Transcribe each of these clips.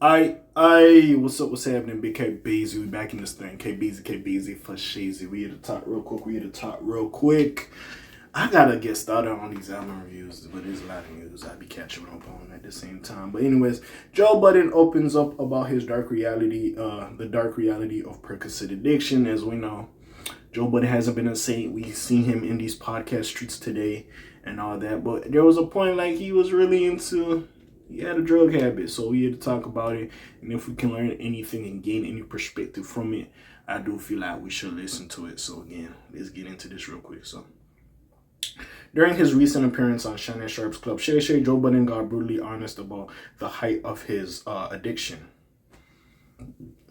What's happening? Big K Beezy, we back in this thing. K Beezy for Shazy. We here to talk real quick. I gotta get started on these album reviews, but there's a lot of news I be catching up on at the same time. But anyways, Joe Budden opens up about his dark reality, the dark reality of Percocet addiction. As we know, Joe Budden hasn't been a saint. We've seen him in these podcast streets today and all that. But there was a point like he was really into. He had a drug habit, so we had to talk about it. And if we can learn anything and gain any perspective from it, I do feel like we should listen to it. So again, let's get into this real quick. So during his recent appearance on Shannon Sharp's Club Shay Shay, Joe Budden got brutally honest about the height of his addiction.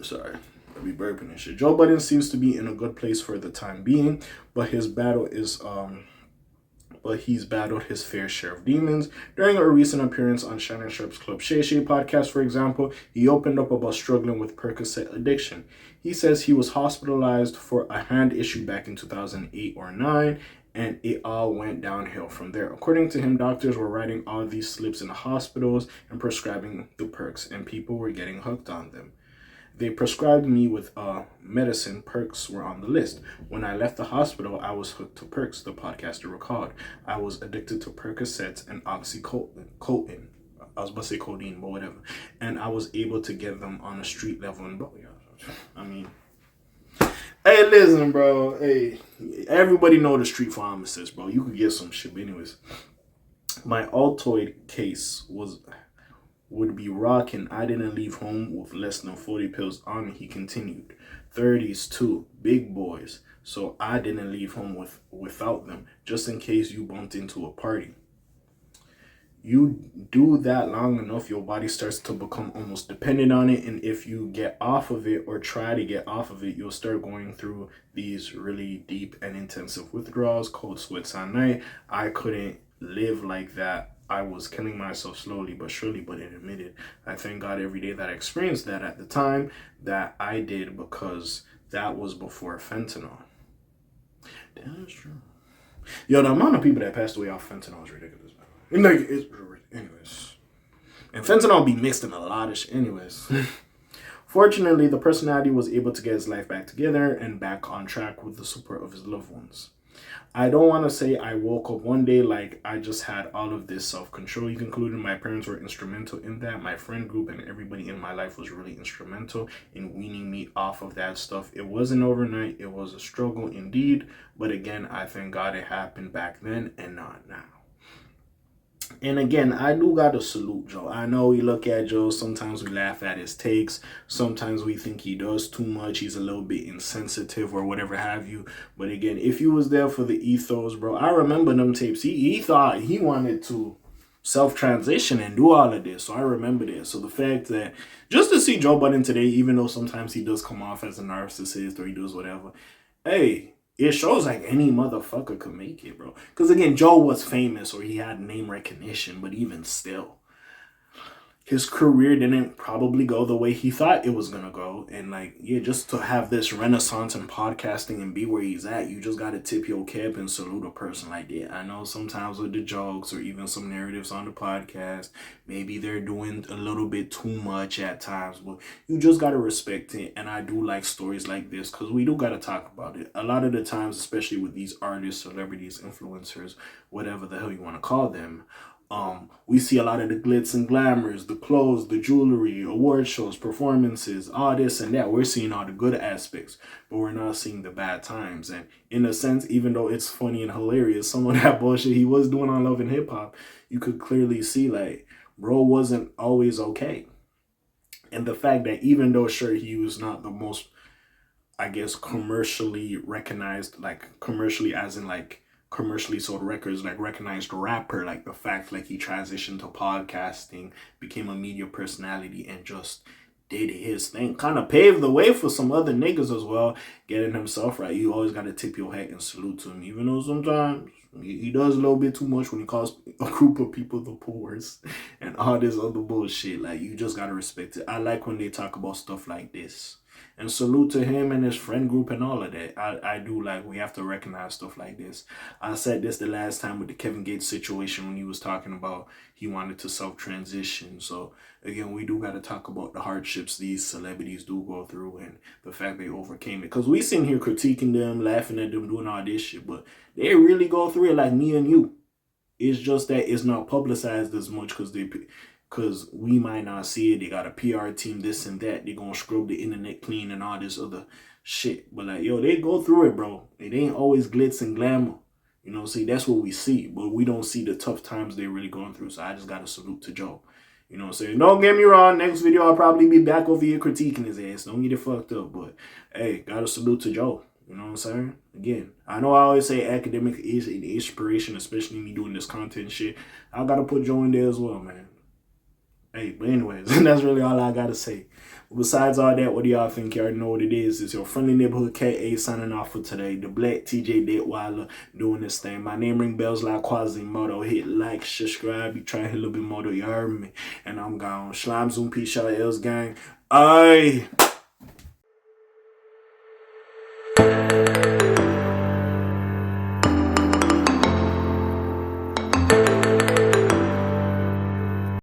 Sorry, I'll be burping and shit. Joe Budden seems to be in a good place for the time being, but he's battled his fair share of demons. During a recent appearance on Shannon Sharp's Club Shay Shay podcast, for example, he opened up about struggling with Percocet addiction. He says he was hospitalized for a hand issue back in 2008 or 9, and it all went downhill from there. According to him, doctors were writing all these slips in the hospitals and prescribing the perks, and people were getting hooked on them. They prescribed me with medicine. Perks were on the list. When I left the hospital, I was hooked to perks, the podcaster recalled. I was addicted to Percocets and Oxycontin. I was about to say codeine, but whatever. And I was able to get them on a street level. And I mean, hey, listen, bro. Hey, everybody know the street pharmacist, bro. You could get some shit. But anyways, my Altoid case would be rocking. I didn't leave home with less than 40 pills on me, he continued. 30s too, big boys. So I didn't leave home without them, just in case you bumped into a party. You do that long enough, your body starts to become almost dependent on it. And if you get off of it or try to get off of it, you'll start going through these really deep and intensive withdrawals, cold sweats at night. I couldn't live like that. I was killing myself slowly but surely, but it admitted. I thank God every day that I experienced that at the time that I did, because that was before fentanyl. That's true. Yo, the amount of people that passed away off fentanyl is ridiculous. Anyways. And fentanyl be mixed in a lot of shit. Anyways. Fortunately, the personality was able to get his life back together and back on track with the support of his loved ones. I don't want to say I woke up one day like I just had all of this self-control. He concluded, my parents were instrumental in that. My friend group and everybody in my life was really instrumental in weaning me off of that stuff. It wasn't overnight. It was a struggle indeed. But again, I thank God it happened back then and not now. And again, I do gotta salute Joe. I know we look at Joe, sometimes we laugh at his takes. Sometimes we think he does too much. He's a little bit insensitive or whatever have you. But again, if you was there for the ethos, bro, I remember them tapes. He thought he wanted to self-transition and do all of this. So I remember this. So the fact that just to see Joe Budden today, even though sometimes he does come off as a narcissist or he does whatever, hey, it shows like any motherfucker could make it, bro. Because again, Joe was famous or he had name recognition, but even still, his career didn't probably go the way he thought it was gonna go. And like, yeah, just to have this renaissance in podcasting and be where he's at, you just gotta tip your cap and salute a person like that. I know sometimes with the jokes or even some narratives on the podcast, maybe they're doing a little bit too much at times, but you just gotta respect it. And I do like stories like this because we do gotta talk about it. A lot of the times, especially with these artists, celebrities, influencers, whatever the hell you want to call them, we see a lot of the glitz and glamours, the clothes, the jewelry, award shows, performances, all this and that. We're seeing all the good aspects, but we're not seeing the bad times. And in a sense, even though it's funny and hilarious, some of that bullshit he was doing on Love and Hip Hop, you could clearly see like, bro wasn't always okay. And the fact that even though, sure, he was not the most, I guess, commercially recognized, like commercially as in like, commercially sold records, like recognized rapper, like the fact like he transitioned to podcasting, became a media personality and just did his thing, kind of paved the way for some other niggas as well, getting himself right. You always got to tip your hat and salute to him, even though sometimes he does a little bit too much when he calls a group of people the poors and all this other bullshit. Like, you just got to respect it. I like when they talk about stuff like this. And salute to him and his friend group and all of that. I do like, we have to recognize stuff like this. I said this the last time with the Kevin Gates situation when he was talking about he wanted to self-transition. So again, we do got to talk about the hardships these celebrities do go through and the fact they overcame it. Because we sitting here critiquing them, laughing at them, doing all this shit, but they really go through it like me and you. It's just that it's not publicized as much because we might not see it. They got a PR team, this and that. They're going to scrub the internet clean and all this other shit. But like, yo, they go through it, bro. It ain't always glitz and glamour. You know, see, that's what we see. But we don't see the tough times they're really going through. So I just got to salute to Joe. You know what I'm saying? Don't get me wrong. Next video, I'll probably be back over here critiquing his ass. Don't get it fucked up. But, hey, got to salute to Joe. You know what I'm saying? Again, I know I always say academic is an inspiration, especially me doing this content shit. I got to put Joe in there as well, man. Hey, but anyways, that's really all I got to say. Besides all that, what do y'all think? You already know what it is. It's your friendly neighborhood K.A. signing off for today. The Black TJ Detweiler doing this thing. My name ring bells like Quasimodo. Hit like, subscribe. You try to hit a little bit more, you heard me. And I'm gone. Slime Zoom, peace, y'all else gang. Aye.